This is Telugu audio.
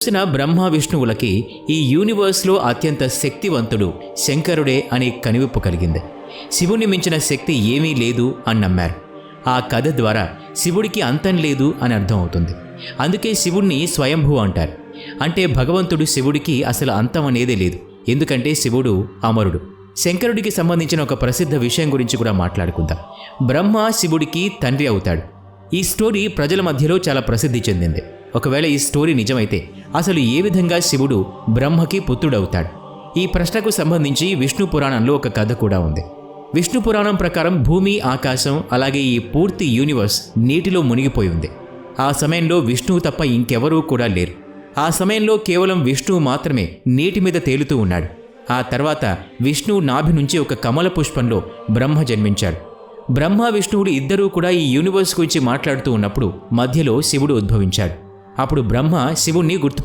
చూసిన బ్రహ్మ విష్ణువులకి ఈ యూనివర్స్లో అత్యంత శక్తివంతుడు శంకరుడే అనే కనివిప్పు కలిగింది. శివుణ్ణి మించిన శక్తి ఏమీ లేదు అని నమ్మారు. ఆ కథ ద్వారా శివుడికి అంతం లేదు అని అర్థం అవుతుంది. అందుకే శివుణ్ణి స్వయంభూ అంటారు. అంటే భగవంతుడు శివుడికి అసలు అంతం అనేదే లేదు. ఎందుకంటే శివుడు అమరుడు. శంకరుడికి సంబంధించిన ఒక ప్రసిద్ధ విషయం గురించి కూడా మాట్లాడుకుందాం. బ్రహ్మ శివుడికి తండ్రి అవుతాడు. ఈ స్టోరీ ప్రజల మధ్యలో చాలా ప్రసిద్ధి చెందింది. ఒకవేళ ఈ స్టోరీ నిజమైతే అసలు ఏ విధంగా శివుడు బ్రహ్మకి పుత్రుడవుతాడు? ఈ ప్రశ్నకు సంబంధించి విష్ణు పురాణంలో ఒక కథ కూడా ఉంది. విష్ణు పురాణం ప్రకారం భూమి, ఆకాశం అలాగే ఈ పూర్తి యూనివర్స్ నీటిలో మునిగిపోయి ఉంది. ఆ సమయంలో విష్ణువు తప్ప ఇంకెవరూ కూడా లేరు. ఆ సమయంలో కేవలం విష్ణువు మాత్రమే నీటి మీద తేలుతూ ఉన్నాడు. ఆ తర్వాత విష్ణువు నాభి నుంచి ఒక కమల పుష్పంలో బ్రహ్మ జన్మించాడు. బ్రహ్మ విష్ణువులు ఇద్దరూ కూడా ఈ యూనివర్స్ గురించి మాట్లాడుతూ ఉన్నప్పుడు మధ్యలో శివుడు ఉద్భవించాడు. అప్పుడు బ్రహ్మ శివుణ్ణి గుర్తుపట్టాడు.